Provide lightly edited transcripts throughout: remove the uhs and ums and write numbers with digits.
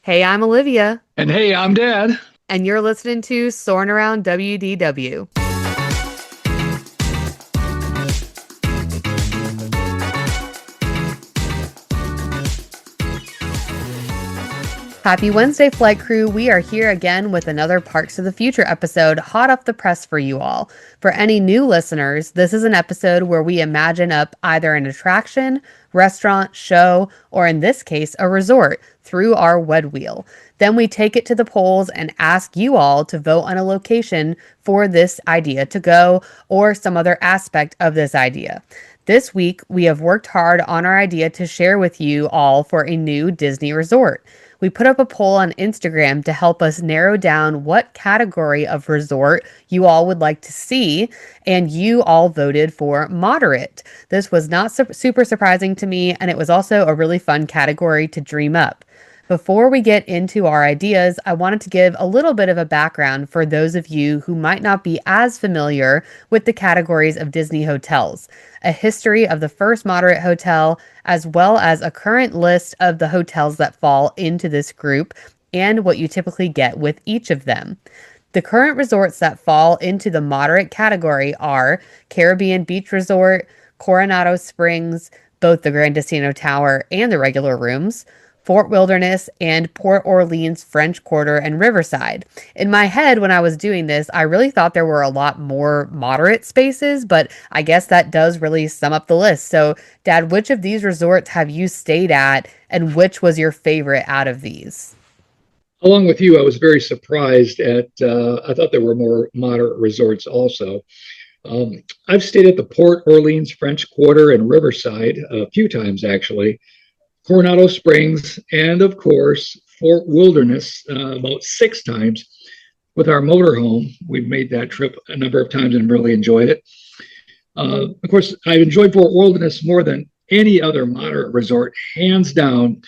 Hey, I'm Olivia, And hey, I'm Dad. and you're listening to Soarin' Around WDW. Happy Wednesday, flight crew. We are here again with another Parks of the Future episode, hot off the press for you all. For any new listeners, this is an episode where we imagine up either an attraction, restaurant, show, or in this case, a resort through our WED Wheel. Then we take it to the polls and ask you all to vote on a location for this idea to go or some other aspect of this idea. This week, we have worked hard on our idea to share with you all for a new Disney resort. We put up a poll on Instagram to help us narrow down what category of resort you all would like to see, and you all voted for moderate. This was not super surprising to me, and it was also a really fun category to dream up. Before we get into our ideas, I wanted to give a little bit of a background for those of you who might not be as familiar with the categories of Disney hotels, a history of the first moderate hotel, as well as a current list of the hotels that fall into this group and what you typically get with each of them. The current resorts that fall into the moderate category are Caribbean Beach Resort, Coronado Springs, both the Grand Casino Tower and the regular rooms, Fort Wilderness, and Port Orleans, French Quarter, and Riverside. In my head, when I was doing this, I really thought there were a lot more moderate spaces, but I guess that does really sum up the list. So, Dad, which of these resorts have you stayed at, and which was your favorite out of these? Along with you, I was very surprised at, I thought there were more moderate resorts also. I've stayed at the Port Orleans French Quarter and Riverside a few times actually, Coronado Springs, and of course, Fort Wilderness about six times with our motorhome. We've made that trip a number of times and really enjoyed it. Of course, I've enjoyed Fort Wilderness more than any other moderate resort, hands down,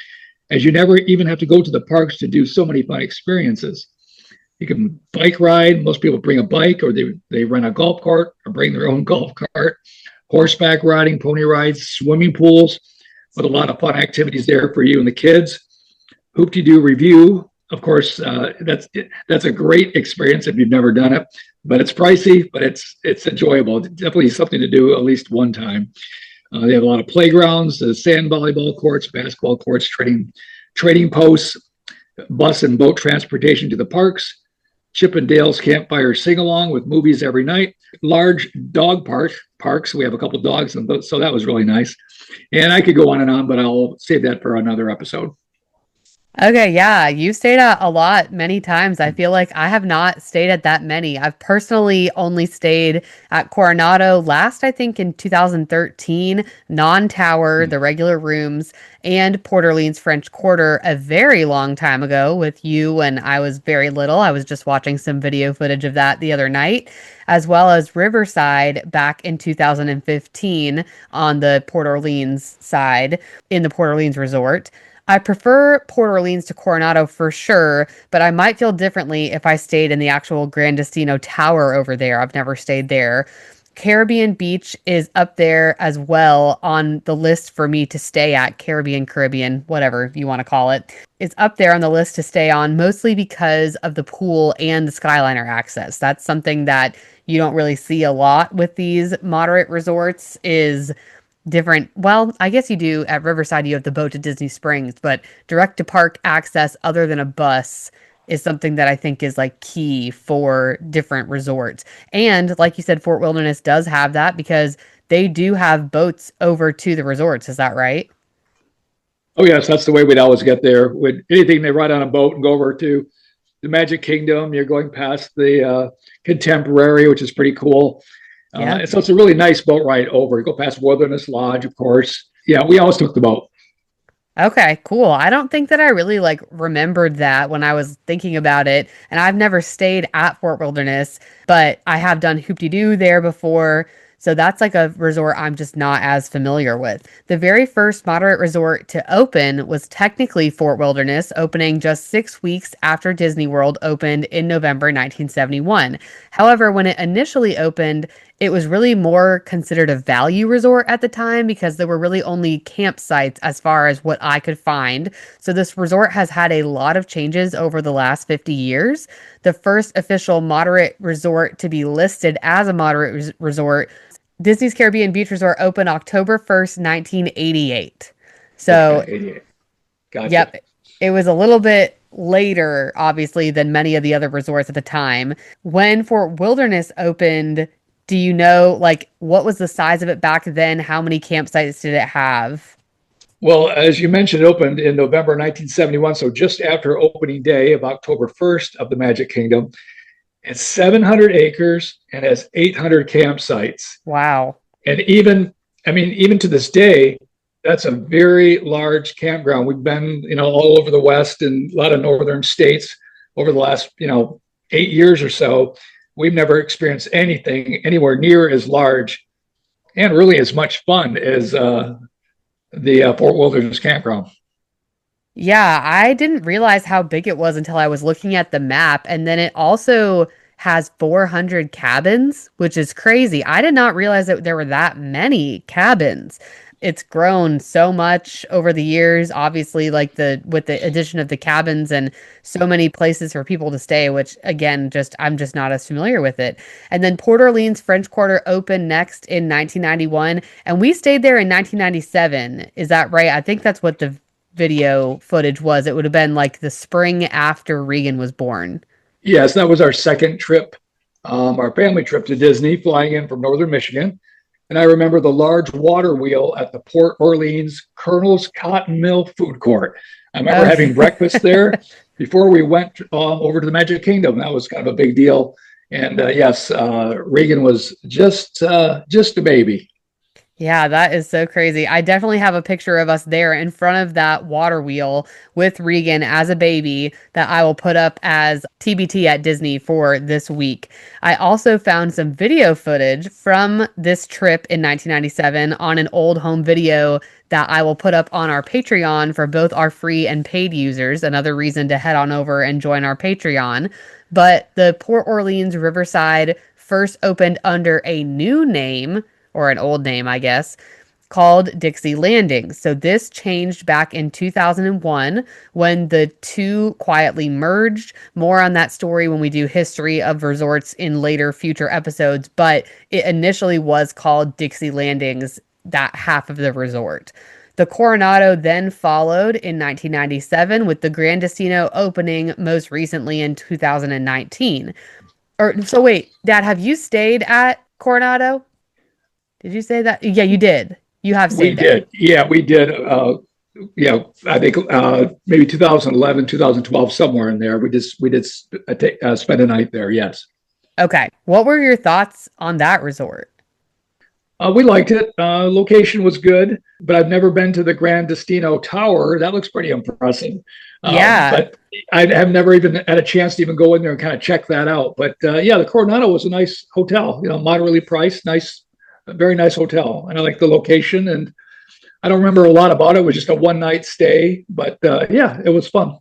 as you never even have to go to the parks to do so many fun experiences. You can bike ride. Most people bring a bike or they rent a golf cart or bring their own golf cart. Horseback riding, pony rides, swimming pools with a lot of fun activities there for you and the kids. Hoop-de-doo review. Of course, that's a great experience if you've never done it, but it's pricey, but it's enjoyable. Definitely something to do at least one time. They have a lot of playgrounds, sand volleyball courts, basketball courts, trading posts, bus and boat transportation to the parks, Chip and Dale's campfire sing-along with movies every night, large dog parks. We have a couple dogs, so that was really nice. And I could go on and on, but I'll save that for another episode. Okay, yeah, you stayed at a lot many times. I feel like I have not stayed at that many. I've personally only stayed at Coronado last, I think, in 2013, non-tower, the regular rooms, and Port Orleans French Quarter a very long time ago with you when I was very little. I was just watching some video footage of that the other night, as well as Riverside back in 2015 on the Port Orleans side in the Port Orleans Resort. I prefer Port Orleans to Coronado for sure, but I might feel differently if I stayed in the actual Grand Casino Tower over there. I've never stayed there. Caribbean Beach is up there as well on the list for me to stay at. Caribbean, whatever you want to call it. It's up there on the list to stay on, mostly because of the pool and the Skyliner access. That's something that you don't really see a lot with these moderate resorts is different. Well, I guess you do at Riverside, you have the boat to Disney Springs, but direct to park access other than a bus is something that I think is like key for different resorts. And like you said, Fort Wilderness does have that because they do have boats over to the resorts. Is that right? Oh yes, that's the way we'd always get there. With anything, they ride on a boat and go over to the Magic Kingdom. You're going past the Contemporary, which is pretty cool. Yeah. So it's a really nice boat ride over. You go past Wilderness Lodge, of course. Yeah, we always took the boat. Okay, cool. I don't think that I really like remembered that when I was thinking about it. And I've never stayed at Fort Wilderness, but I have done hoop-de-doo there before. So that's like a resort I'm just not as familiar with. The very first moderate resort to open was technically Fort Wilderness, opening just 6 weeks after Disney World opened in November 1971. However, when it initially opened, it was really more considered a value resort at the time because there were really only campsites as far as what I could find. So this resort has had a lot of changes over the last 50 years. The first official moderate resort to be listed as a moderate resort, Disney's Caribbean Beach Resort, opened October 1st, 1988. So, Okay, 88. Gotcha. yep, it was a little bit later, obviously, than many of the other resorts at the time. When Fort Wilderness opened, do you know, like, what was the size of it back then? How many campsites did it have? Well, as you mentioned, it opened in November 1971, so just after opening day of October 1st of the Magic Kingdom. It's 700 acres and has 800 campsites. Wow. And even to this day, that's a very large campground. We've been, all over the West and a lot of northern states over the last, 8 years or so. We've never experienced anything anywhere near as large and really as much fun as the Fort Wilderness campground. Yeah, I didn't realize how big it was until I was looking at the map. And then it also has 400 cabins, which is crazy. I did not realize that there were that many cabins. It's grown so much over the years, obviously, like the with the addition of the cabins and so many places for people to stay, which again, just I'm just not as familiar with it. And then Port Orleans French Quarter opened next in 1991, and we stayed there in 1997. Is that right? I think that's what the video footage was. It would have been like the spring after Regan was born. Yes, that was our second trip, our family trip to Disney, flying in from northern Michigan. And I remember the large water wheel at the Port Orleans Colonel's Cotton Mill food court. I remember Oh, having breakfast there before we went over to the Magic Kingdom. That was kind of a big deal. And yes, Regan was just a baby. yeah, that is so crazy. I definitely have a picture of us there in front of that water wheel with Regan as a baby that I will put up as TBT at Disney for this week. I also found some video footage from this trip in 1997 on an old home video that I will put up on our Patreon for both our free and paid users. Another reason to head on over and join our Patreon. But the Port Orleans Riverside first opened under a new name, or an old name, I guess, called Dixie Landing. So this changed back in 2001 when the two quietly merged. More on that story when we do history of resorts in later future episodes, but it initially was called Dixie Landings, that half of the resort. The Coronado then followed in 1997 with the Grand Destino opening most recently in 2019. Or so wait, Dad, have you stayed at Coronado? Did you say that? Yeah, you did. You have We stayed there. did. Yeah, we did. I think maybe 2011, 2012, somewhere in there. We did spend a night there. Yes. Okay. What were your thoughts on that resort? We liked it. Location was good, but I've never been to the Grand Destino Tower. That looks pretty impressive. Yeah. But I have never even had a chance to even go in there and kind of check that out. But yeah, the Coronado was a nice hotel. Moderately priced, nice, very nice hotel, and I like the location. And I don't remember a lot about it. It was just a one night stay, but yeah, it was fun.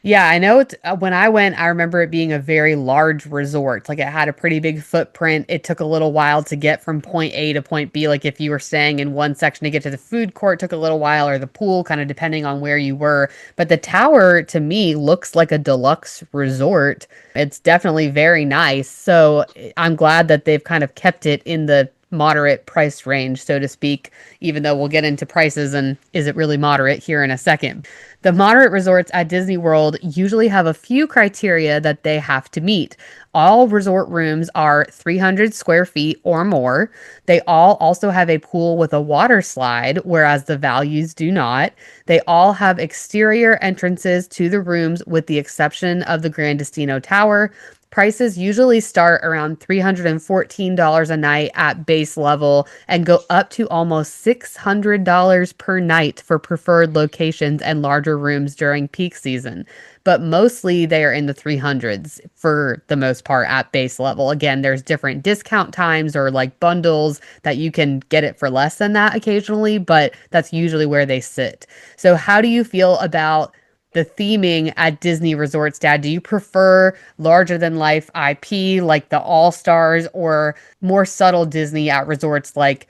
Yeah, I know it's when I went, I remember it being a very large resort. Like it had a pretty big footprint. It took a little while to get from point A to point B. Like if you were staying in one section to get to the food court, took a little while, or the pool, kind of depending on where you were. But the tower to me looks like a deluxe resort. It's definitely very nice. So I'm glad that they've kind of kept it in the moderate price range, so to speak, even though we'll get into prices and is it really moderate here in a second. The moderate resorts at Disney World usually have a few criteria that they have to meet. All resort rooms are 300 square feet or more. They all also have a pool with a water slide, whereas the values do not. They all have exterior entrances to the rooms, with the exception of the Grand Destino Tower. Prices usually start around $314 a night at base level and go up to almost $600 per night for preferred locations and larger rooms during peak season. But mostly they are in the 300s for the most part at base level. Again, there's different discount times or like bundles that you can get it for less than that occasionally, but that's usually where they sit. So how do you feel about the theming at Disney resorts, Dad? Do you prefer larger than life IP like the All Stars, or more subtle Disney at resorts like,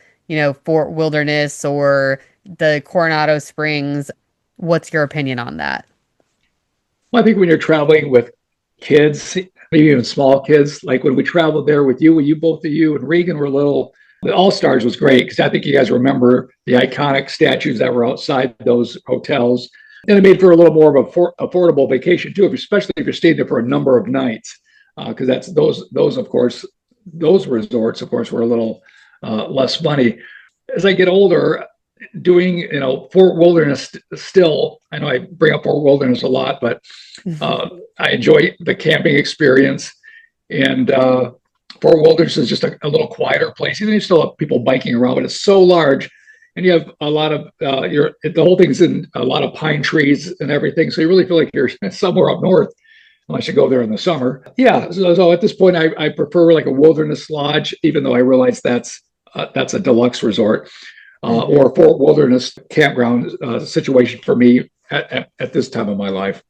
Fort Wilderness or the Coronado Springs? What's your opinion on that? Well, I think when you're traveling with kids, maybe even small kids, like when we traveled there with you, both of you and Regan were little, the All Stars was great because I think you guys remember the iconic statues that were outside those hotels. And it made for a little more of a affordable vacation too, especially if you're staying there for a number of nights. Because that's those of course, those resorts, of course, were a little less money. As I get older, doing Fort Wilderness still, I know I bring up Fort Wilderness a lot, but I enjoy the camping experience, and Fort Wilderness is just a little quieter place. You still have people biking around, but it's so large, and you have a lot of the whole thing's in a lot of pine trees and everything, so you really feel like you're somewhere up north unless you go there in the summer. Yeah, so at this point I prefer like a wilderness lodge, even though I realize that's a deluxe resort. Or Fort Wilderness campground situation for me at this time of my life.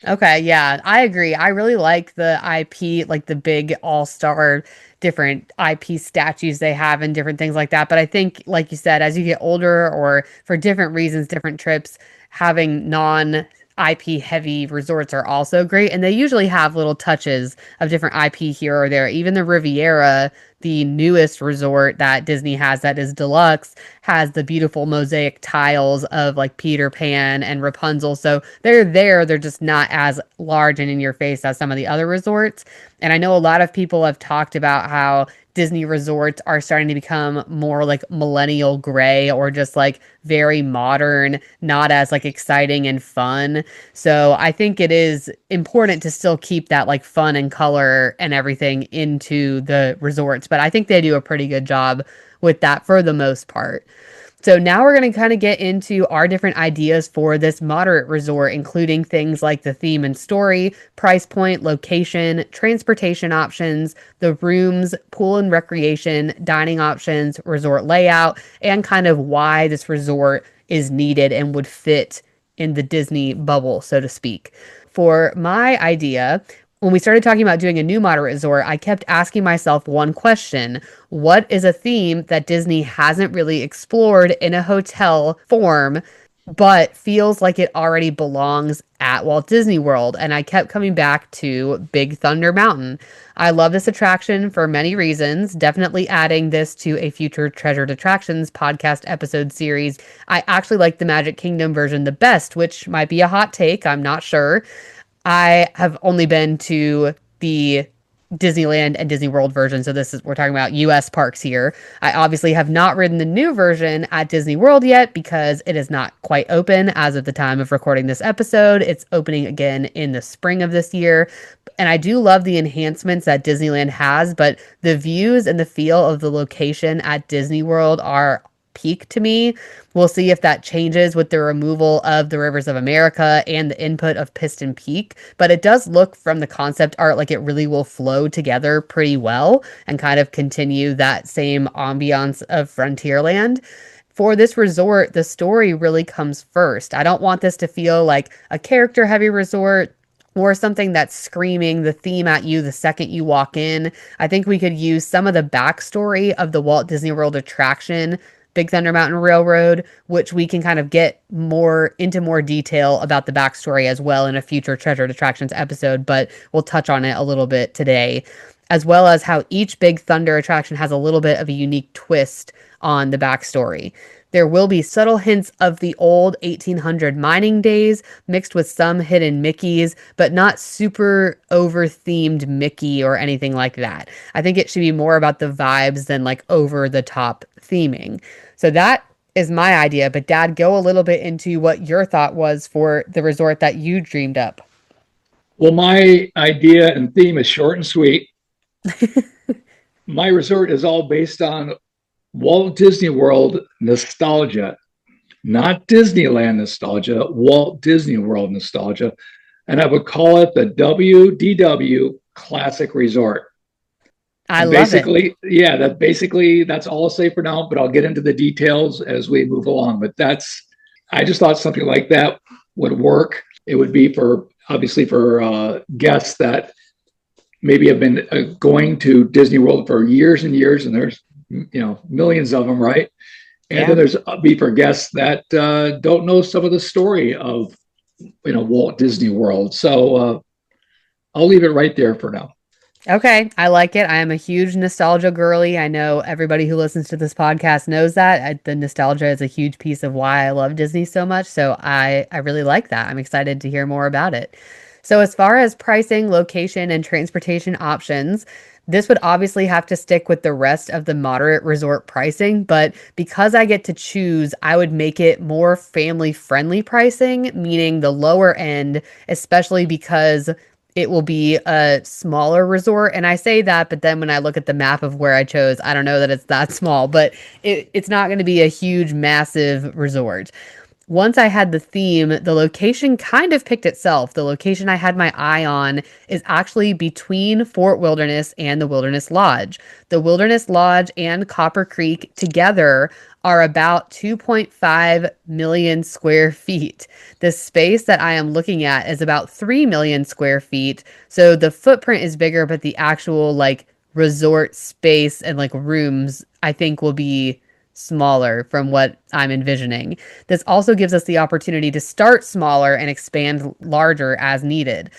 Okay, yeah, I agree. I really like the IP, like the big all-star different IP statues they have and different things like that. But I think, like you said, as you get older or for different reasons, different trips, having non-IP heavy resorts are also great. And they usually have little touches of different IP here or there. Even the Riviera, the newest resort that Disney has that is deluxe, has the beautiful mosaic tiles of like Peter Pan and Rapunzel. So they're there. They're just not as large and in your face as some of the other resorts. And I know a lot of people have talked about how Disney resorts are starting to become more like millennial gray or just like very modern, not as like exciting and fun. So I think it is important to still keep that like fun and color and everything into the resorts. But I think they do a pretty good job with that for the most part. So now we're going to kind of get into our different ideas for this moderate resort, including things like the theme and story, price point, location, transportation options, the rooms, pool and recreation, dining options, resort layout, and kind of why this resort is needed and would fit in the Disney bubble, so to speak. For my idea, when we started talking about doing a new moderate resort, I kept asking myself one question. What is a theme that Disney hasn't really explored in a hotel form, but feels like it already belongs at Walt Disney World? And I kept coming back to Big Thunder Mountain. I love this attraction for many reasons, definitely adding this to a future Treasured Attractions podcast episode series. I actually like the Magic Kingdom version the best, which might be a hot take, I'm not sure. I have only been to the Disneyland and Disney World version, so we're talking about US parks here. I obviously have not ridden the new version at Disney World yet because it is not quite open as of the time of recording this episode. It's opening again in the spring of this year. And I do love the enhancements that Disneyland has, but the views and the feel of the location at Disney World are peak to me. We'll see if that changes with the removal of the Rivers of America and the input of Piston Peak, but it does look from the concept art like it really will flow together pretty well and kind of continue that same ambiance of Frontierland. For this resort, the story really comes first. I don't want this to feel like a character heavy resort or something that's screaming the theme at you the second you walk in. I think we could use some of the backstory of the Walt Disney World attraction, Big Thunder Mountain Railroad, which we can kind of get more detail about the backstory as well in a future Treasured Attractions episode, but we'll touch on it a little bit today, as well as how each Big Thunder attraction has a little bit of a unique twist on the backstory. There will be subtle hints of the old 1800 mining days mixed with some hidden Mickeys, but not super over-themed Mickey or anything like that. I think it should be more about the vibes than like over-the-top theming. So that is my idea, but Dad, go a little bit into what your thought was for the resort that you dreamed up. Well, my idea and theme is short and sweet. My resort is all based on Walt Disney World nostalgia, not Disneyland nostalgia, Walt Disney World nostalgia. And I would call it the WDW Classic Resort. I love it. Yeah, that's all I'll say for now, but I'll get into the details as we move along. But I just thought something like that would work. It would be for obviously for guests that maybe have been going to Disney World for years and years, and there's millions of them, right? And then Yeah. there's be for guests that don't know some of the story of Walt Disney World. So I'll leave it right there for now. Okay, I like it. I am a huge nostalgia girly. I know everybody who listens to this podcast knows that. The nostalgia is a huge piece of why I love Disney so much. So I really like that. I'm excited to hear more about it. So as far as pricing, location, and transportation options, this would obviously have to stick with the rest of the moderate resort pricing, but because I get to choose, I would make it more family friendly pricing, meaning the lower end, especially because it will be a smaller resort. And I say that, but then when I look at the map of where I chose, I don't know that it's that small, but it's not going to be a huge, massive resort. Once I had the theme, the location kind of picked itself. The location I had my eye on is actually between Fort Wilderness and the Wilderness Lodge. The Wilderness Lodge and Copper Creek together are about 2.5 million square feet. The space that I am looking at is about 3 million square feet. So the footprint is bigger, but the actual like resort space and like rooms, I think will be smaller from what I'm envisioning. This also gives us the opportunity to start smaller and expand larger as needed.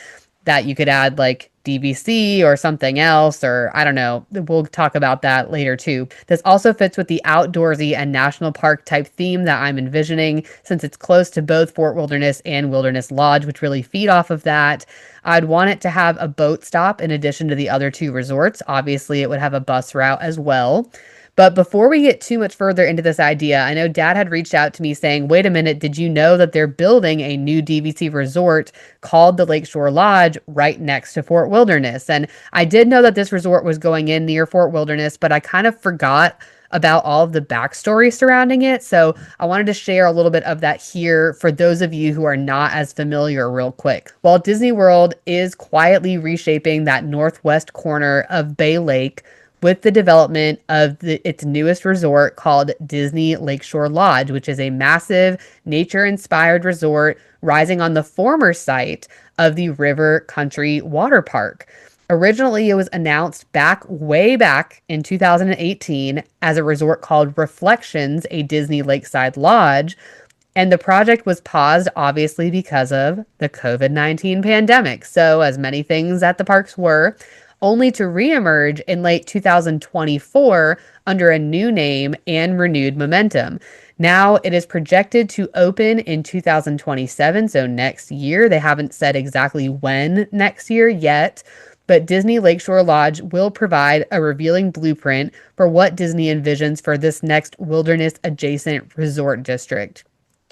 That you could add like DVC or something else, or I don't know. We'll talk about that later too. This also fits with the outdoorsy and national park type theme that I'm envisioning since it's close to both Fort Wilderness and Wilderness Lodge, which really feed off of that. I'd want it to have a boat stop in addition to the other two resorts. Obviously, it would have a bus route as well. But before we get too much further into this idea, I know Dad had reached out to me saying, wait a minute, did you know that they're building a new DVC resort called the Lakeshore Lodge right next to Fort Wilderness? And I did know that this resort was going in near Fort Wilderness, but I kind of forgot about all of the backstory surrounding it. So I wanted to share a little bit of that here for those of you who are not as familiar, real quick. Walt Disney World is quietly reshaping that northwest corner of Bay Lake with the development of its newest resort called Disney Lakeshore Lodge, which is a massive nature-inspired resort rising on the former site of the River Country Water Park. Originally, it was announced way back in 2018 as a resort called Reflections, a Disney Lakeside Lodge, and the project was paused, obviously, because of the COVID-19 pandemic. So, as many things at the parks were, only to reemerge in late 2024 under a new name and renewed momentum. Now it is projected to open in 2027, so next year. They haven't said exactly when next year yet, but Disney Lakeshore Lodge will provide a revealing blueprint for what Disney envisions for this next wilderness adjacent resort district.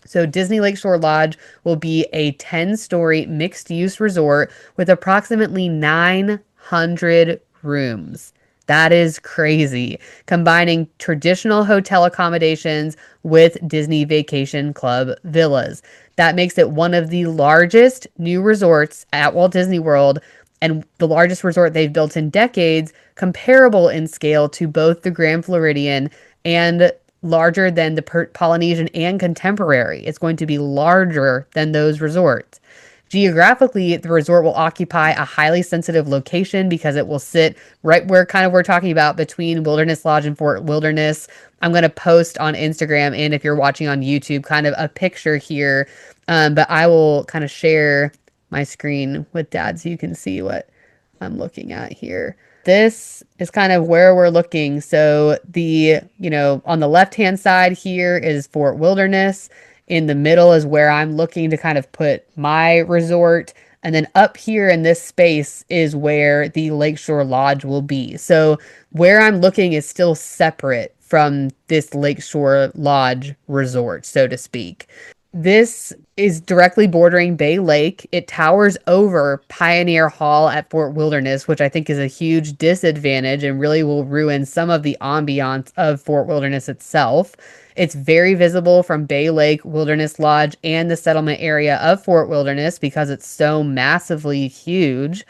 So, Disney Lakeshore Lodge will be a 10-story mixed use resort with approximately 900 rooms. That is crazy. Combining traditional hotel accommodations with Disney Vacation Club villas. That makes it one of the largest new resorts at Walt Disney World and the largest resort they've built in decades, comparable in scale to both the Grand Floridian and larger than the Polynesian and Contemporary. It's going to be larger than those resorts. Geographically, the resort will occupy a highly sensitive location because it will sit right where kind of we're talking about between Wilderness Lodge and Fort Wilderness. I'm going to post on Instagram and if you're watching on YouTube, kind of a picture here. But I will kind of share my screen with Dad so you can see what I'm looking at here. This is kind of where we're looking. So on the left-hand side here is Fort Wilderness. In the middle is where I'm looking to kind of put my resort. And then up here in this space is where the Lakeshore Lodge will be. So where I'm looking is still separate from this Lakeshore Lodge resort, so to speak. This is directly bordering Bay Lake. It towers over Pioneer Hall at Fort Wilderness, which I think is a huge disadvantage and really will ruin some of the ambiance of Fort Wilderness itself. It's very visible from Bay Lake, Wilderness Lodge, and the settlement area of Fort Wilderness because it's so massively huge.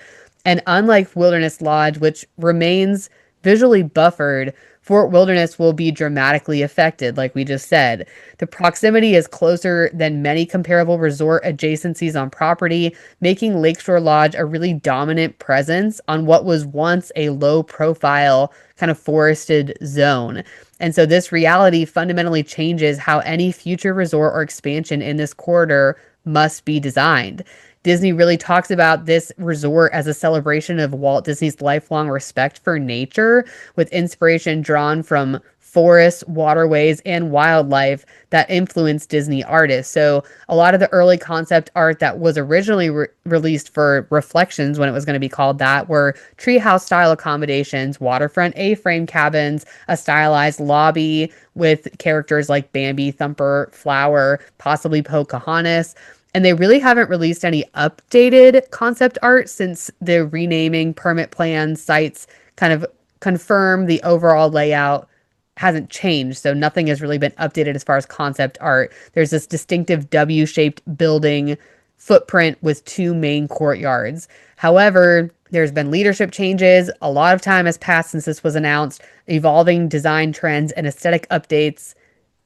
And unlike Wilderness Lodge, which remains visually buffered, Fort Wilderness will be dramatically affected, like we just said. The proximity is closer than many comparable resort adjacencies on property, making Lakeshore Lodge a really dominant presence on what was once a low profile, kind of forested zone. And so this reality fundamentally changes how any future resort or expansion in this corridor must be designed. Disney really talks about this resort as a celebration of Walt Disney's lifelong respect for nature, with inspiration drawn from forests, waterways, and wildlife that influenced Disney artists. So a lot of the early concept art that was originally released for Reflections, when it was going to be called that, were treehouse style accommodations, waterfront A-frame cabins, a stylized lobby with characters like Bambi, Thumper, Flower, possibly Pocahontas. And they really haven't released any updated concept art since the renaming, permit plans, sites kind of confirm the overall layout hasn't changed. So nothing has really been updated as far as concept art. There's this distinctive W-shaped building footprint with two main courtyards. However, there's been leadership changes. A lot of time has passed since this was announced, evolving design trends and aesthetic updates.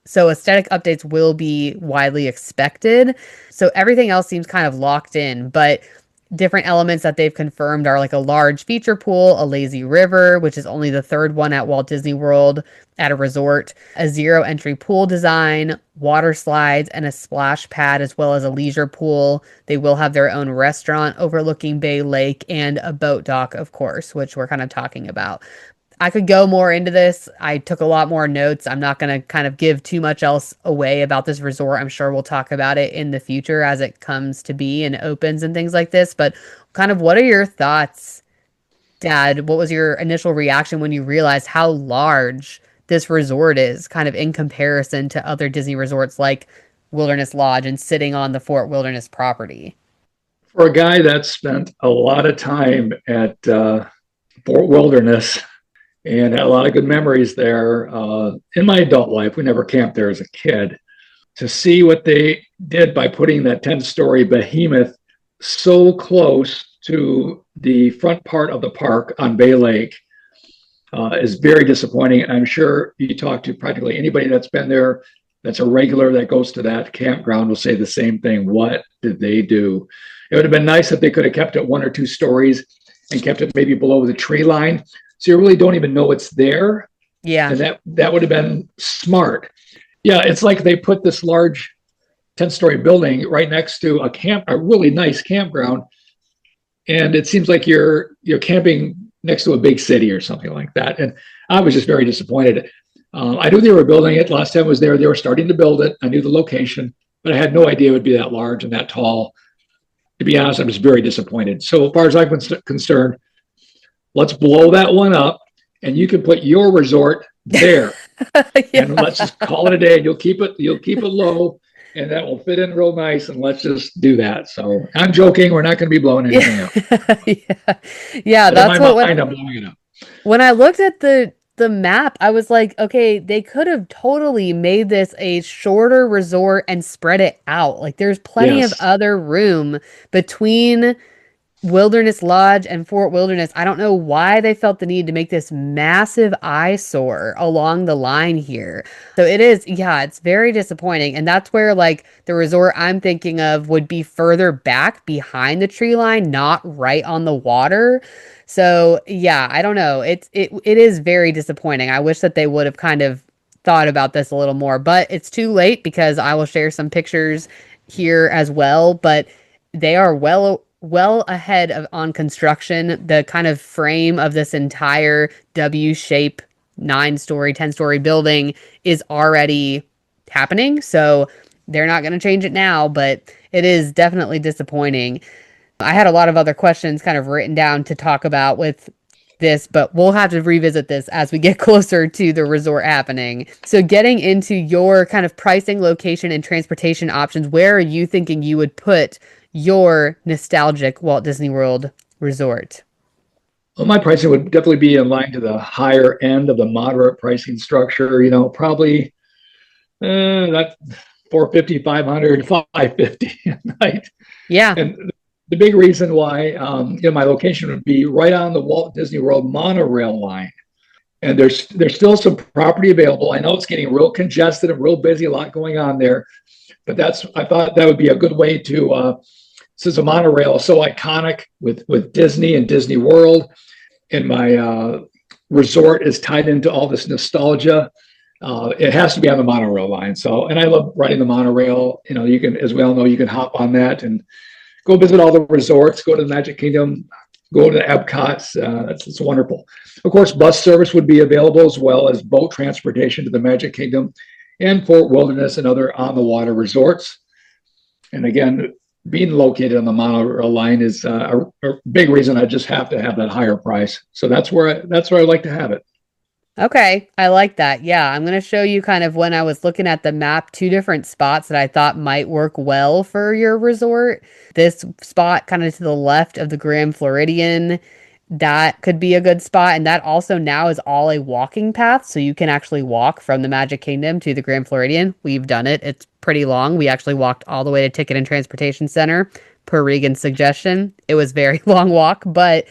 So aesthetic updates will be widely expected. So everything else seems kind of locked in, but different elements that they've confirmed are like a large feature pool, a lazy river, which is only the third one at Walt Disney World at a resort, a zero entry pool design, water slides, and a splash pad, as well as a leisure pool. They will have their own restaurant overlooking Bay Lake and a boat dock, of course, which we're kind of talking about. I could go more into this. I took a lot more notes. I'm not going to kind of give too much else away about this resort. I'm sure we'll talk about it in the future as it comes to be and opens and things like this. But kind of what are your thoughts, Dad? What was your initial reaction when you realized how large this resort is, kind of in comparison to other Disney resorts like Wilderness Lodge and sitting on the Fort Wilderness property? For a guy that spent a lot of time at Fort Wilderness and had a lot of good memories there in my adult life, we never camped there as a kid. To see what they did by putting that 10-story behemoth so close to the front part of the park on Bay Lake is very disappointing. I'm sure you talk to practically anybody that's been there, that's a regular that goes to that campground, will say the same thing. What did they do? It would have been nice if they could have kept it 1 or 2 stories and kept it maybe below the tree line, so you really don't even know it's there. Yeah. And that would have been smart. Yeah, it's like they put this large 10-story building right next to a really nice campground, and it seems like you're camping next to a big city or something like that. And I was just very disappointed. I knew they were building it. Last time I was there, they were starting to build it. I knew the location, but I had no idea it would be that large and that tall. To be honest, I was very disappointed. So as far as I'm concerned, let's blow that one up, and you can put your resort there. Yeah. And let's just call it a day. You'll keep it low, and that will fit in real nice. And let's just do that. So I'm joking. We're not going to be blowing anything up. Yeah, but that's what. I'm blowing it up. When I looked at the map, I was like, okay, they could have totally made this a shorter resort and spread it out. Like there's plenty of other room between Wilderness Lodge and Fort Wilderness. I don't know why they felt the need to make this massive eyesore along the line here. So it is, yeah, it's very disappointing. And that's where like the resort I'm thinking of would be further back behind the tree line, not right on the water. So yeah, I don't know. It is very disappointing. I wish that they would have kind of thought about this a little more, but it's too late because I will share some pictures here as well. But they are well ahead of on construction. The kind of frame of this entire W-shape 9-story, 10-story building is already happening. So they're not going to change it now, but it is definitely disappointing. I had a lot of other questions kind of written down to talk about with this, but we'll have to revisit this as we get closer to the resort happening. So getting into your kind of pricing, location, and transportation options, where are you thinking you would put your nostalgic Walt Disney World resort? Well, my pricing would definitely be in line to the higher end of the moderate pricing structure. Probably that 450, 500, 550 a night. Yeah. And the big reason why my location would be right on the Walt Disney World monorail line. and there's still some property available. I know it's getting real congested and real busy, a lot going on there, but I thought that would be a good way to since the monorail is so iconic with Disney and Disney World, and my resort is tied into all this nostalgia. It has to be on the monorail line. So, and I love riding the monorail. You know, you can, as we all know, you can hop on that and go visit all the resorts, go to the Magic Kingdom, go to Epcot's. It's wonderful. Of course, bus service would be available as well as boat transportation to the Magic Kingdom and Fort Wilderness and other on the water resorts. And again, being located on the monorail line is a big reason I just have to have that higher price. So that's where I like to have it. Okay, I like that. Yeah, I'm going to show you kind of when I was looking at the map, two different spots that I thought might work well for your resort. This spot kind of to the left of the Grand Floridian, that could be a good spot. And that also now is all a walking path. So you can actually walk from the Magic Kingdom to the Grand Floridian. We've done it. It's pretty long. We actually walked all the way to Ticket and Transportation Center per Regan's suggestion. It was a very long walk, but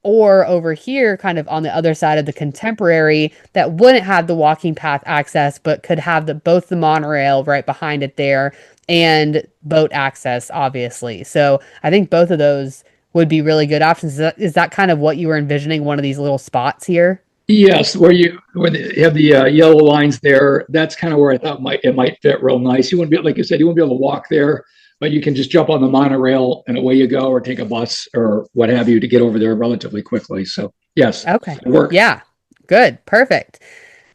or over here, kind of on the other side of the Contemporary, that wouldn't have the walking path access, but could have both the monorail right behind it there and boat access, obviously. So I think both of those would be really good options. Is that kind of what you were envisioning, one of these little spots here? Yes, where you have the yellow lines there, that's kind of where I thought it might fit real nice. You wouldn't be, like you said, you wouldn't be able to walk there, but you can just jump on the monorail and away you go, or take a bus or what have you to get over there relatively quickly. So yes, Okay. it works. Yeah. Good. Perfect.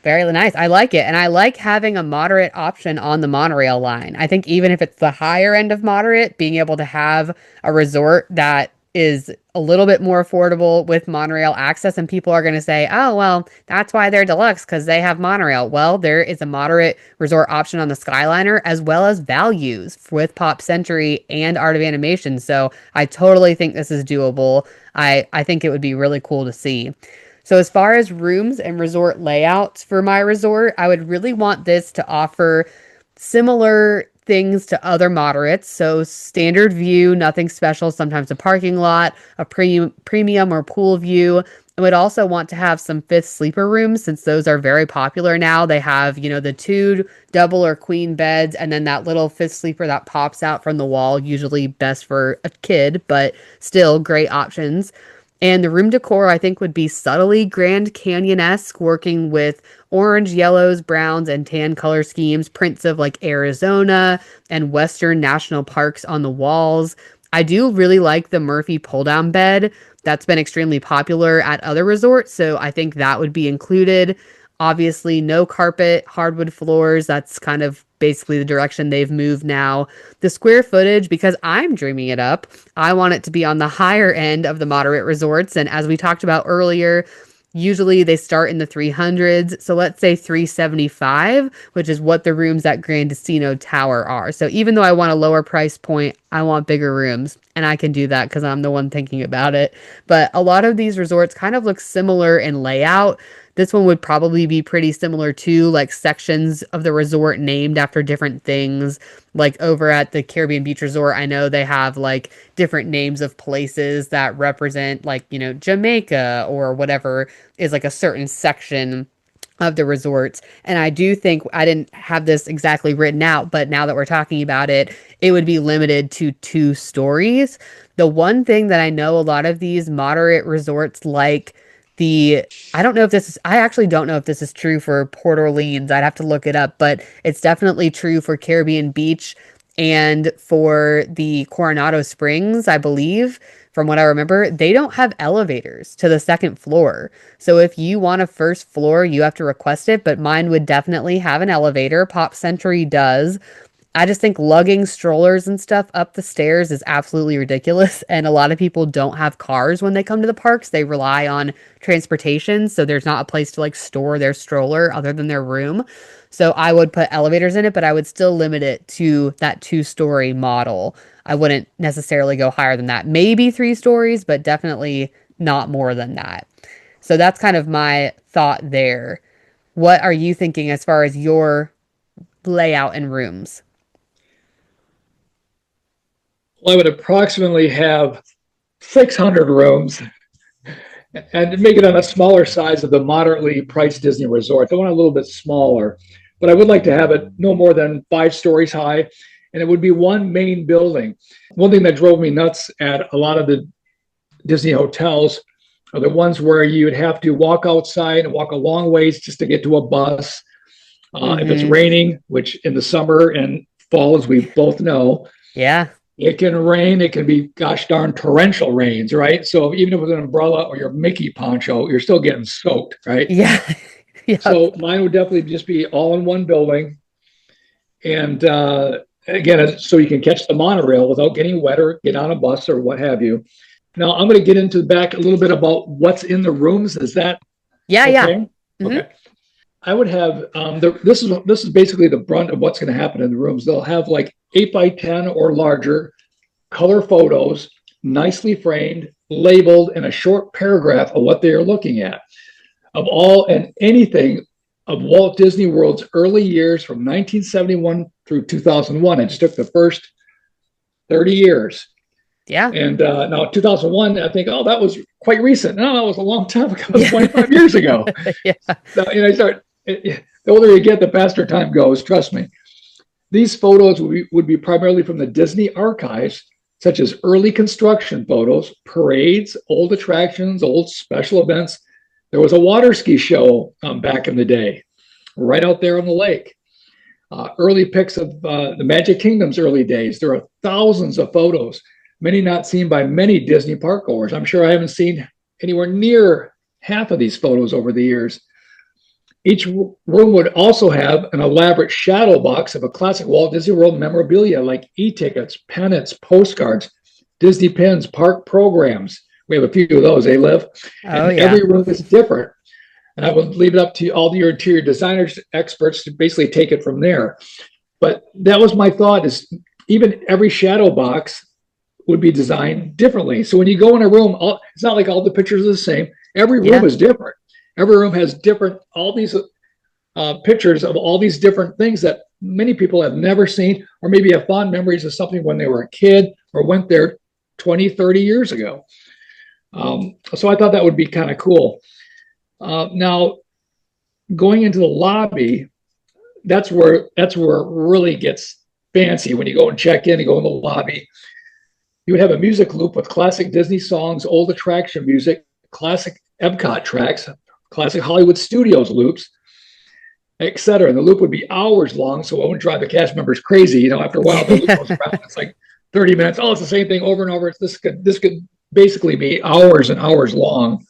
Very nice. I like it. And I like having a moderate option on the monorail line. I think even if it's the higher end of moderate, being able to have a resort that is a little bit more affordable with monorail access. And people are going to say, oh, well, that's why they're deluxe because they have monorail. Well, there is a moderate resort option on the Skyliner as well as values with Pop Century and Art of Animation. So I totally think this is doable. I think it would be really cool to see. So as far as rooms and resort layouts for my resort, I would really want this to offer similar things to other moderates. So standard view, nothing special, sometimes a parking lot, a premium or pool view. I would also want to have some fifth sleeper rooms since those are very popular now. They have, the two double or queen beds and then that little fifth sleeper that pops out from the wall, usually best for a kid, but still great options. And the room decor, I think, would be subtly Grand Canyon-esque, working with orange, yellows, browns, and tan color schemes, prints of like Arizona and Western national parks on the walls. I do really like the Murphy pull-down bed. That's been extremely popular at other resorts, so I think that would be included. Obviously, no carpet, hardwood floors. That's kind of basically the direction they've moved now. The square footage, because I'm dreaming it up, I want it to be on the higher end of the moderate resorts. And as we talked about earlier, usually they start in the 300s. So let's say 375, which is what the rooms at Grand Casino Tower are. So even though I want a lower price point, I want bigger rooms. And I can do that because I'm the one thinking about it. But a lot of these resorts kind of look similar in layout. This one would probably be pretty similar to like sections of the resort named after different things. Like over at the Caribbean Beach Resort, I know they have like different names of places that represent like, Jamaica or whatever is like a certain section of the resorts. And I do think I didn't have this exactly written out, but now that we're talking about it, it would be limited to 2 stories. The one thing that I know a lot of these moderate resorts like I actually don't know if this is true for Port Orleans. I'd have to look it up, but it's definitely true for Caribbean Beach and for the Coronado Springs, I believe. From what I remember, they don't have elevators to the second floor. So if you want a first floor, you have to request it, but mine would definitely have an elevator. Pop Century does. I just think lugging strollers and stuff up the stairs is absolutely ridiculous. And a lot of people don't have cars when they come to the parks. They rely on transportation. So there's not a place to like store their stroller other than their room. So I would put elevators in it, but I would still limit it to that 2 story model. I wouldn't necessarily go higher than that. Maybe 3 stories, but definitely not more than that. So that's kind of my thought there. What are you thinking as far as your layout and rooms? Well, I would approximately have 600 rooms, and make it on a smaller size of the moderately priced Disney resorts. I want it a little bit smaller, but I would like to have it no more than 5 stories high, and it would be one main building. One thing that drove me nuts at a lot of the Disney hotels are the ones where you'd have to walk outside and walk a long ways just to get to a bus. If it's raining, which in the summer and fall, as we both know, Yeah. it can rain. It can be, gosh darn, torrential rains, right? So even with an umbrella or your Mickey poncho, you're still getting soaked, right? Yeah. Yep. So mine would definitely just be all in one building. And again, so you can catch the monorail without getting wet or get on a bus or what have you. Now I'm going to get into the back a little bit about what's in the rooms. Is that Yeah. Yeah. okay? Okay. I would have this is basically the brunt of what's going to happen in the rooms. They'll have like 8x10 or larger color photos, nicely framed, labeled, and a short paragraph of what they are looking at of all and anything of Walt Disney World's early years from 1971 through 2001. I just took the first 30 years. Yeah. And now 2001, I think, oh, that was quite recent. No, that was a long time ago, 25 years ago. Yeah. So, the older you get, the faster time goes. Trust me. These photos would be primarily from the Disney archives, such as early construction photos, parades, old attractions, old special events. There was a water ski show back in the day, right out there on the lake. Early pics of the Magic Kingdom's early days. There are thousands of photos, many not seen by many Disney park goers. I'm sure I haven't seen anywhere near half of these photos over the years. Each room would also have an elaborate shadow box of a classic Walt Disney World memorabilia like e-tickets, pennants, postcards, Disney pins, park programs. We have a few of those, Liv? Oh, and yeah. every room is different. And I would leave it up to all your interior designers, experts to basically take it from there. But that was my thought, is even every shadow box would be designed differently. So when you go in a room, it's not like all the pictures are the same. Every room is different. Every room has all these pictures of all these different things that many people have never seen, or maybe have fond memories of something when they were a kid or went there 20, 30 years ago. So I thought that would be kind of cool. Now, going into the lobby, that's where it really gets fancy when you go and check in and go in the lobby. You would have a music loop with classic Disney songs, old attraction music, classic Epcot tracks, classic Hollywood Studios loops, etc. And the loop would be hours long, so it wouldn't drive the cast members crazy. After a while, the loop goes around. It's like 30 minutes. Oh, it's the same thing over and over. This could basically be hours and hours long.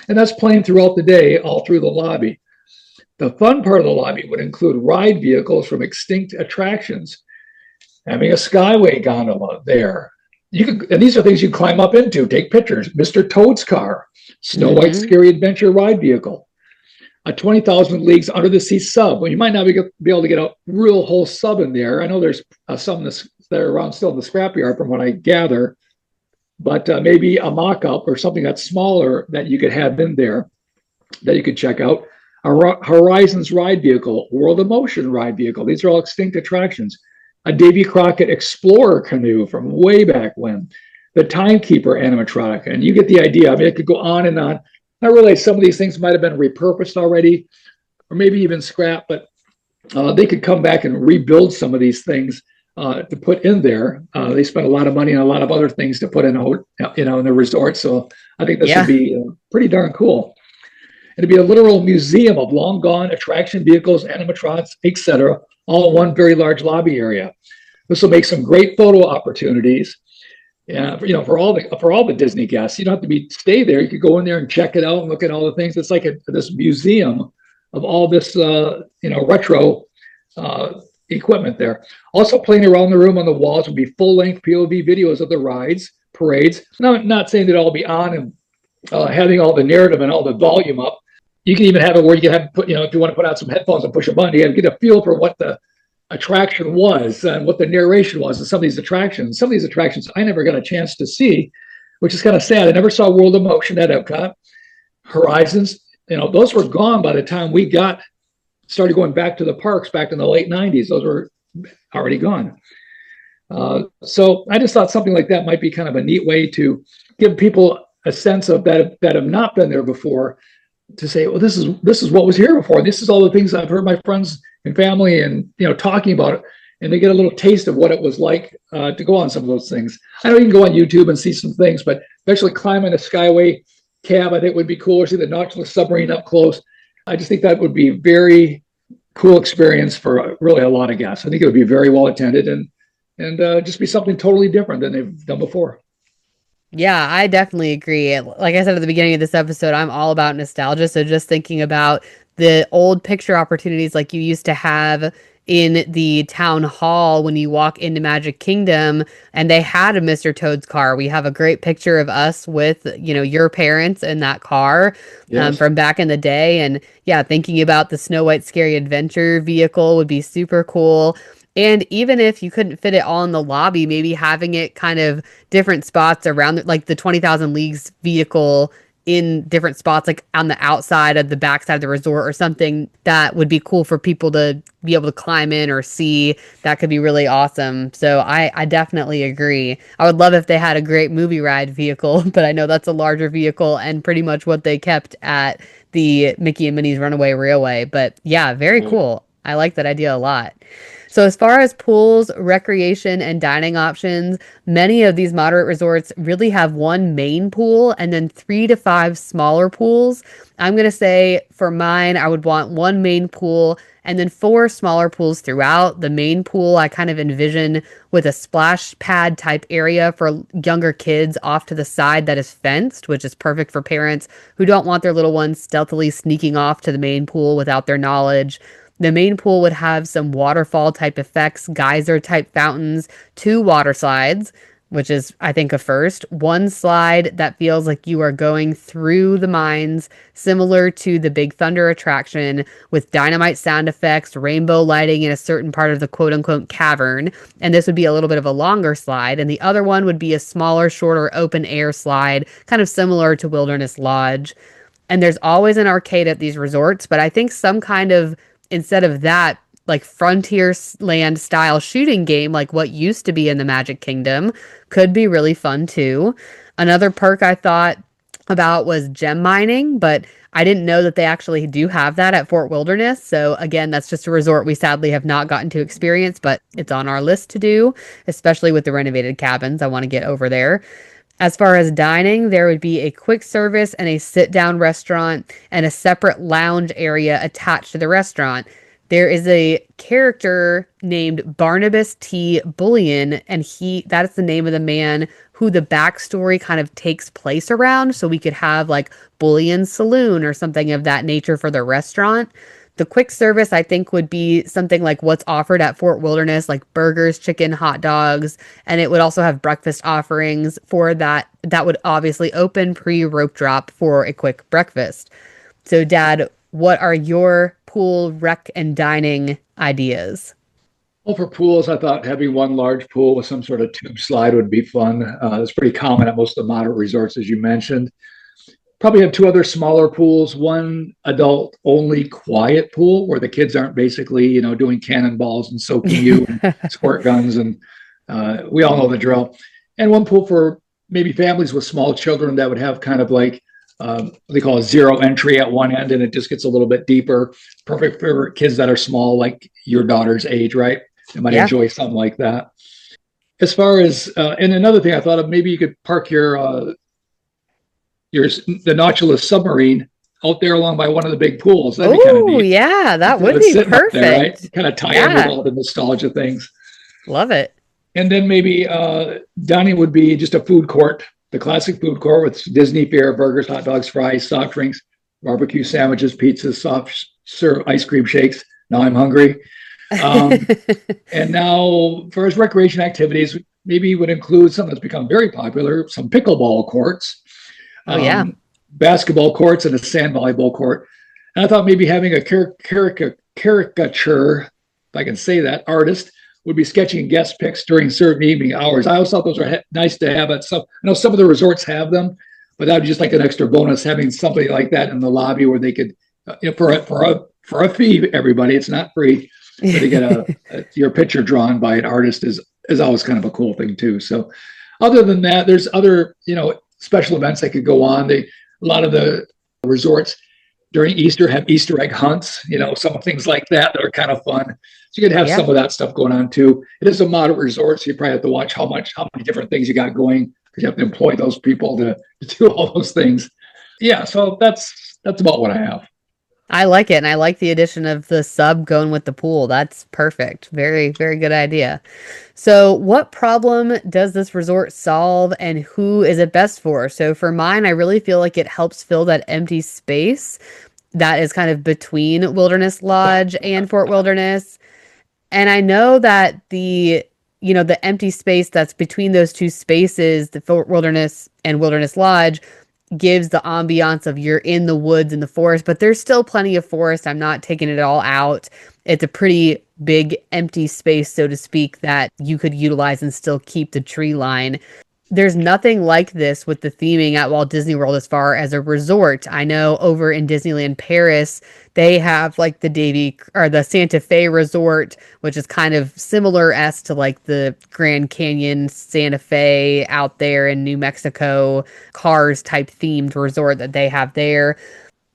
And that's playing throughout the day, all through the lobby. The fun part of the lobby would include ride vehicles from extinct attractions, having a Skyway gondola there. And these are things you climb up into, take pictures. Mr. Toad's car, Snow White's Scary Adventure ride vehicle, a 20,000 Leagues Under the Sea sub. Well, you might not be able to get a real whole sub in there. I know there's some that are around still in the scrapyard from what I gather, but maybe a mock-up or something that's smaller that you could have in there that you could check out. A Horizons ride vehicle, World of Motion ride vehicle. These are all extinct attractions. A Davy Crockett Explorer canoe from way back when. The Timekeeper animatronic. And you get the idea. I mean, it could go on and on. I realize some of these things might have been repurposed already, or maybe even scrapped, but they could come back and rebuild some of these things to put in there. They spent a lot of money on a lot of other things to put in, in the resort. So I think this would be pretty darn cool. It'd be a literal museum of long gone attraction vehicles, animatronics, etc., all in one very large lobby area. This will make some great photo opportunities. For all the Disney guests. You don't have to stay there. You could go in there and check it out and look at all the things. It's like this museum of all this retro equipment there. Also playing around the room on the walls would be full-length POV videos of the rides, parades. Now, I'm not saying that it'll be on and having all the narrative and all the volume up. You can even have it where you can have put, if you want to put out some headphones and push a button, you have to get a feel for what the attraction was and what the narration was in some of these attractions. Some of these attractions I never got a chance to see, which is kind of sad. I never saw World of Motion at Epcot. Horizons, those were gone by the time we started going back to the parks back in the late 90s. Those were already gone. So I just thought something like that might be kind of a neat way to give people a sense of that have not been there before, to say, well, this is what was here before. This is all the things I've heard my friends and family and talking about it, and they get a little taste of what it was like to go on some of those things. I know you can go on YouTube and see some things, but eventually climbing a Skyway cab, I think would be cool, or see the Nautilus submarine up close. I just think that would be a very cool experience for really a lot of guests. I think it would be very well attended and just be something totally different than they've done before. Yeah, I definitely agree. Like I said at the beginning of this episode, I'm all about nostalgia. So just thinking about the old picture opportunities like you used to have in the town hall when you walk into Magic Kingdom, and they had a Mr. Toad's car. We have a great picture of us with, your parents in that car Yes. from back in the day. And yeah, thinking about the Snow White Scary Adventure vehicle would be super cool. And even if you couldn't fit it all in the lobby, maybe having it kind of different spots around, like the 20,000 Leagues vehicle in different spots, like on the outside of the backside of the resort or something that would be cool for people to be able to climb in or see. That could be really awesome. So I definitely agree. I would love if they had a great movie ride vehicle, but I know that's a larger vehicle and pretty much what they kept at the Mickey and Minnie's Runaway Railway. But yeah, very cool. I like that idea a lot. So, as far as pools, recreation, and dining options, many of these moderate resorts really have one main pool and then 3 to 5 smaller pools. I'm going to say for mine, I would want one main pool and then 4 smaller pools throughout. The main pool, I kind of envision with a splash pad type area for younger kids off to the side that is fenced, which is perfect for parents who don't want their little ones stealthily sneaking off to the main pool without their knowledge. The main pool would have some waterfall type effects, geyser type fountains, 2 water slides, which is, I think, a first. One slide that feels like you are going through the mines, similar to the Big Thunder attraction, with dynamite sound effects, rainbow lighting in a certain part of the quote unquote cavern. And this would be a little bit of a longer slide. And the other one would be a smaller, shorter open air slide, kind of similar to Wilderness Lodge. And there's always an arcade at these resorts, but I think some kind of, instead of that, like Frontierland style shooting game, like what used to be in the Magic Kingdom, could be really fun too. Another perk I thought about was gem mining, but I didn't know that they actually do have that at Fort Wilderness. So again, that's just a resort we sadly have not gotten to experience, but it's on our list to do, especially with the renovated cabins. I want to get over there. As far as dining, there would be a quick service and a sit-down restaurant and a separate lounge area attached to the restaurant. There is a character named Barnabas T. Bullion, and that is the name of the man who the backstory kind of takes place around. So we could have like Bullion's Saloon or something of that nature for the restaurant. The quick service, I think, would be something like what's offered at Fort Wilderness, like burgers, chicken, hot dogs, and it would also have breakfast offerings for that. That would obviously open pre-rope drop for a quick breakfast. So, Dad, what are your pool, rec, and dining ideas? Well, for pools, I thought having one large pool with some sort of tube slide would be fun. It's pretty common at most of the moderate resorts, as you mentioned. Probably have 2 other smaller pools, one adult only quiet pool where the kids aren't basically, doing cannonballs and soaking you and squirt guns. And we all know the drill. And one pool for maybe families with small children that would have kind of like, they call it zero entry at one end, and it just gets a little bit deeper. Perfect for kids that are small, like your daughter's age, right? They might enjoy something like that. As far as, and another thing I thought of, maybe you could park the Nautilus submarine out there along by one of the big pools. That'd be kind of neat. Yeah, that would be perfect. There, right? Kind of tie in with all the nostalgia things. Love it. And then maybe dining would be just a food court, the classic food court with Disney fare, burgers, hot dogs, fries, soft drinks, barbecue sandwiches, pizzas, soft serve ice cream shakes. Now I'm hungry. And now for his recreation activities, maybe would include something that's become very popular, some pickleball courts. Basketball courts and a sand volleyball court. And I thought maybe having a caricature, if I can say that, artist would be sketching guest picks during certain evening hours. I always thought those are nice to have at some. I know some of the resorts have them, but that would be just like an extra bonus having somebody like that in the lobby where they could, for a fee, everybody. It's not free, but to get your picture drawn by an artist is always kind of a cool thing too. So, other than that, there's other special events that could go on. A lot of the resorts during Easter have Easter egg hunts, some things like that are kind of fun. So you could have Yeah. some of that stuff going on too. It is a moderate resort, so you probably have to watch how many different things you got going because you have to employ those people to do all those things. Yeah, so that's about what I have. I like it, and I like the addition of the sub going with the pool. That's perfect. Very, very good idea. So, what problem does this resort solve, and who is it best for? So, for mine, I really feel like it helps fill that empty space that is kind of between Wilderness Lodge and Fort Wilderness. And I know that the empty space that's between those two spaces, the Fort Wilderness and Wilderness Lodge, gives the ambiance of you're in the woods and the forest, but there's still plenty of forest. I'm not taking it all out. It's a pretty big empty space, so to speak, that you could utilize and still keep the tree line. There's nothing like this with the theming at Walt Disney World as far as a resort. I know over in Disneyland Paris, they have like the Davy or the Santa Fe Resort, which is kind of similar as to like the Grand Canyon Santa Fe out there in New Mexico, Cars type themed resort that they have there.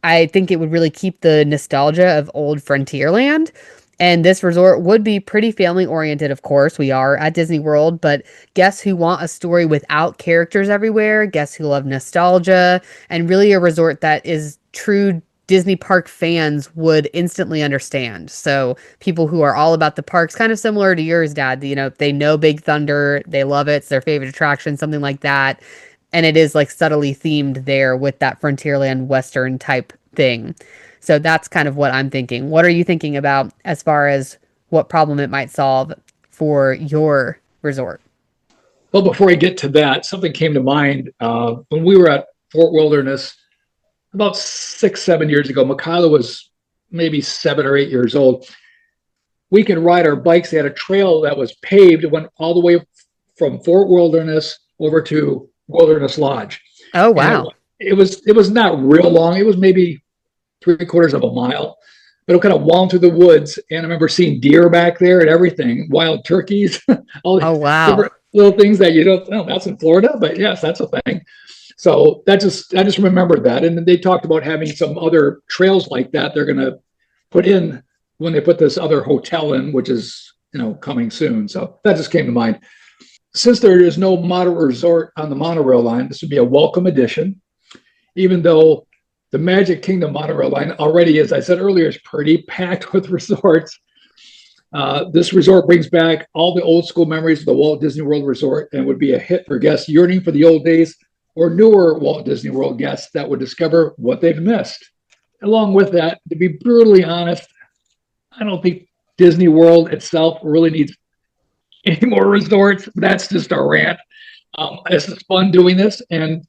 I think it would really keep the nostalgia of old Frontierland. And this resort would be pretty family oriented, of course. We are at Disney World, but guests who want a story without characters everywhere, guests who love nostalgia, and really a resort that is true Disney park fans would instantly understand. So people who are all about the parks, kind of similar to yours, Dad, they know Big Thunder, they love it, it's their favorite attraction, something like that. And it is like subtly themed there with that Frontierland Western type thing. So that's kind of what I'm thinking. What are you thinking about as far as what problem it might solve for your resort? Well, before I get to that, something came to mind when we were at Fort Wilderness about 6, 7 years ago. Mikayla was maybe 7 or 8 years old. We could ride our bikes. They had a trail that was paved. It went all the way from Fort Wilderness over to Wilderness Lodge, Oh, and wow. it was not real long. It was maybe 3/4 of a mile, but it kind of wound through the woods. And I remember seeing deer back there and everything, wild turkeys, all the Oh, wow. different little things that you don't know. That's in Florida, but yes, that's a thing. So I just remembered that. And then they talked about having some other trails like that they're going to put in when they put this other hotel in, which is, coming soon. So that just came to mind. Since there is no model resort on the monorail line, this would be a welcome addition, even though the Magic Kingdom monorail line already, as I said earlier, is pretty packed with resorts. This resort brings back all the old school memories of the Walt Disney World Resort and would be a hit for guests yearning for the old days or newer Walt Disney World guests that would discover what they've missed. Along with that, to be brutally honest, I don't think Disney World itself really needs any more resorts. That's just a rant. It's fun doing this, and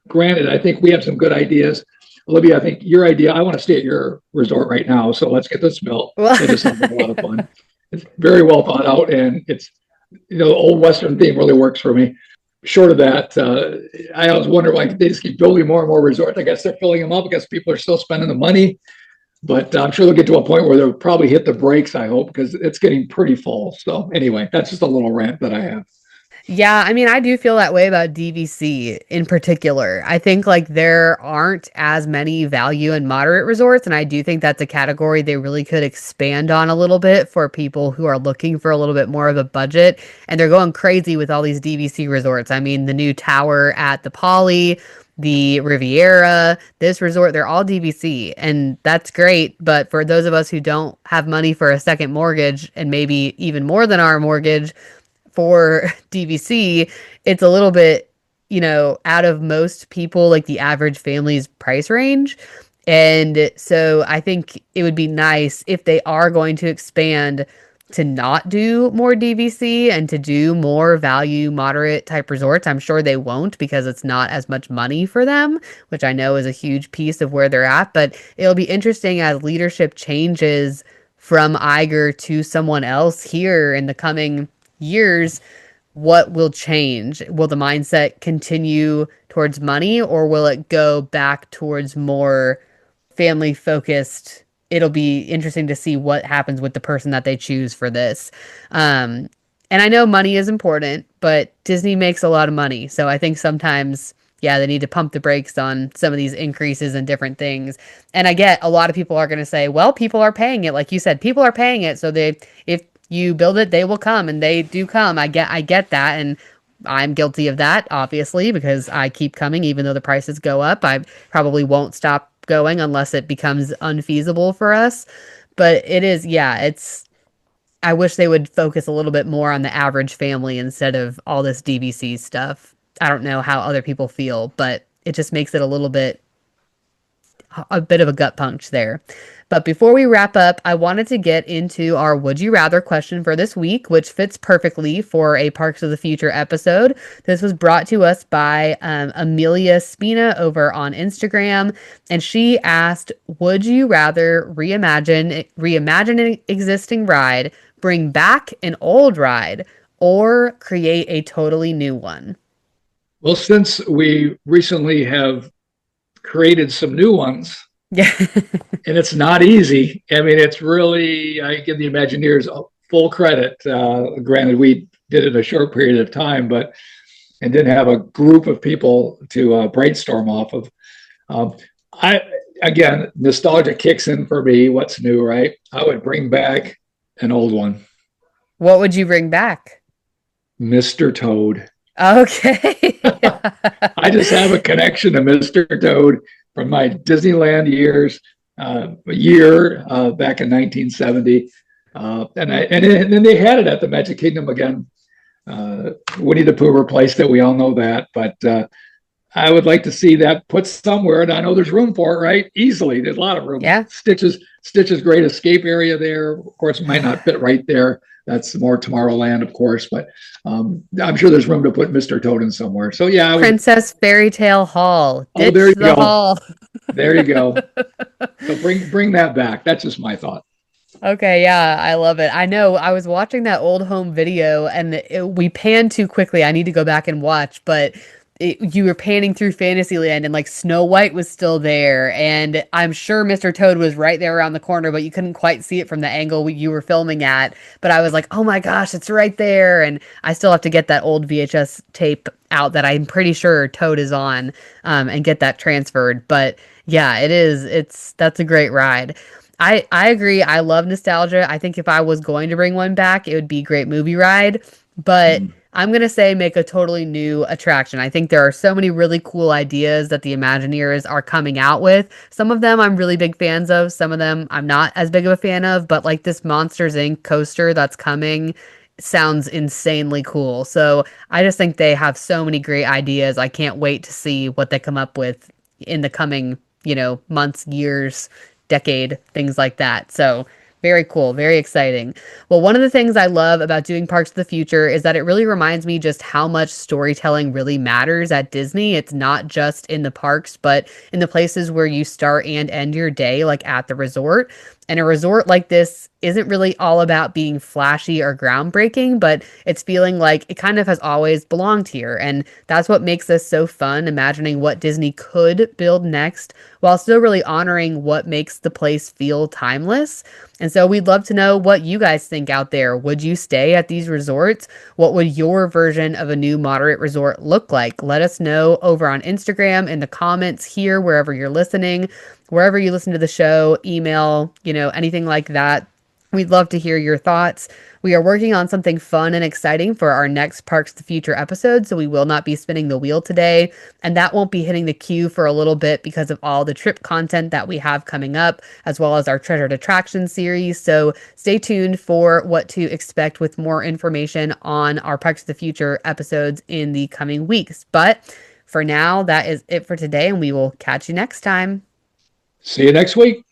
granted, I think we have some good ideas. Olivia, I think your idea, I want to stay at your resort right now. So let's get this built. Well, It just sounds like a lot of fun. It's very well thought out, and it's, the old Western theme really works for me. Short of that, I always wonder why they just keep building more and more resorts. I guess they're filling them up because people are still spending the money. But I'm sure they'll get to a point where they'll probably hit the brakes, I hope, because it's getting pretty full. So anyway, that's just a little rant that I have. yeah, I mean, I do feel that way about DVC in particular. I think like there aren't as many value and moderate resorts, and I do think that's a category they really could expand on a little bit for people who are looking for a little bit more of a budget. And they're going crazy with all these DVC resorts. I mean, the new tower at the Poly, the Riviera, this resort, they're all DVC, and that's great. But for those of us who don't have money for a second mortgage and maybe even more than our mortgage, for DVC, it's a little bit, out of most people, like the average family's price range. And so I think it would be nice if they are going to expand to not do more DVC and to do more value moderate type resorts. I'm sure they won't because it's not as much money for them, which I know is a huge piece of where they're at. But it'll be interesting as leadership changes from Iger to someone else here in the coming years, what will change? Will the mindset continue towards money or will it go back towards more family focused? It'll be interesting to see what happens with the person that they choose for this. And I know money is important, but Disney makes a lot of money. So I think sometimes, yeah, they need to pump the brakes on some of these increases and different things. And I get a lot of people are going to say, well, people are paying it. Like you said, people are paying it. So if you build it, they will come, and they do come. I get that. And I'm guilty of that, obviously, because I keep coming, even though the prices go up. I probably won't stop going unless it becomes unfeasible for us. But it is, yeah, I wish they would focus a little bit more on the average family instead of all this DVC stuff. I don't know how other people feel, but it just makes it a bit of a gut punch there. But before we wrap up, I wanted to get into our Would You Rather question for this week, which fits perfectly for a Parks of the Future episode. This was brought to us by Amelia Spina over on Instagram, and she asked, would you rather reimagine an existing ride, bring back an old ride, or create a totally new one? Well, since we recently have created some new ones, Yeah. and it's not easy. I mean, it's really, I give the Imagineers full credit. Granted, we did it in a short period of time, and didn't have a group of people to brainstorm off of. Again, nostalgia kicks in for me. What's new, right? I would bring back an old one. What would you bring back? Mr. Toad. Okay. I just have a connection to Mr. Toad from my Disneyland years, back in 1970. And then they had it at the Magic Kingdom again. Winnie the Pooh replaced it. We all know that. But I would like to see that put somewhere. And I know there's room for it, right? Easily. There's a lot of room. Yeah. Stitch's great escape area there. Of course, it might not fit right there. That's more Tomorrowland, of course, but I'm sure there's room to put Mr. Toad in somewhere. So yeah, Princess Fairy Tale Hall. Ditch there you go. Hall. There you go. So bring that back. That's just my thought. Okay, yeah, I love it. I know I was watching that old home video, and we panned too quickly. I need to go back and watch, but you were panning through Fantasyland, and like Snow White was still there, and I'm sure Mr. Toad was right there around the corner, but you couldn't quite see it from the angle you were filming at. But I was like, oh my gosh, it's right there. And I still have to get that old VHS tape out that I'm pretty sure Toad is on, and get that transferred. But yeah, that's a great ride. I agree. I love nostalgia. I think if I was going to bring one back, it would be Great Movie Ride, but I'm going to say make a totally new attraction. I think there are so many really cool ideas that the Imagineers are coming out with. Some of them I'm really big fans of. Some of them I'm not as big of a fan of, but like this Monsters Inc. coaster that's coming sounds insanely cool. So I just think they have so many great ideas. I can't wait to see what they come up with in the coming, months, years, decade, things like that. So very cool. Very exciting. Well, one of the things I love about doing Parks of the Future is that it really reminds me just how much storytelling really matters at Disney. It's not just in the parks, but in the places where you start and end your day, like at the resort. And a resort like this isn't really all about being flashy or groundbreaking, but it's feeling like it kind of has always belonged here. And that's what makes this so fun, imagining what Disney could build next while still really honoring what makes the place feel timeless. And so we'd love to know what you guys think out there. Would you stay at these resorts? What would your version of a new moderate resort look like? Let us know over on Instagram, in the comments here, wherever you're listening. Wherever you listen to the show, email, anything like that. We'd love to hear your thoughts. We are working on something fun and exciting for our next Parks of the Future episode, so we will not be spinning the wheel today, and that won't be hitting the queue for a little bit because of all the trip content that we have coming up, as well as our Treasured Attraction series. So stay tuned for what to expect with more information on our Parks of the Future episodes in the coming weeks. But for now, that is it for today, and we will catch you next time. See you next week.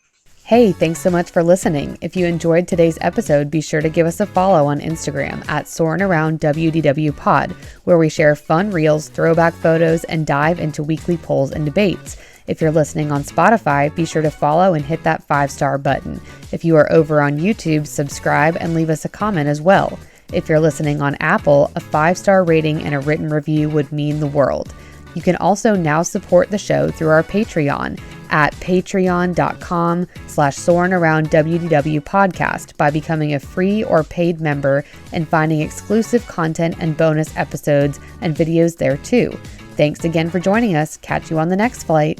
Hey, thanks so much for listening. If you enjoyed today's episode, be sure to give us a follow on Instagram at Soarin' Around WDW Pod, where we share fun reels, throwback photos, and dive into weekly polls and debates. If you're listening on Spotify, be sure to follow and hit that 5-star button. If you are over on YouTube, subscribe and leave us a comment as well. If you're listening on Apple, a 5-star rating and a written review would mean the world. You can also now support the show through our Patreon at patreon.com/Soarin'AroundWDW podcast by becoming a free or paid member and finding exclusive content and bonus episodes and videos there too. Thanks again for joining us. Catch you on the next flight.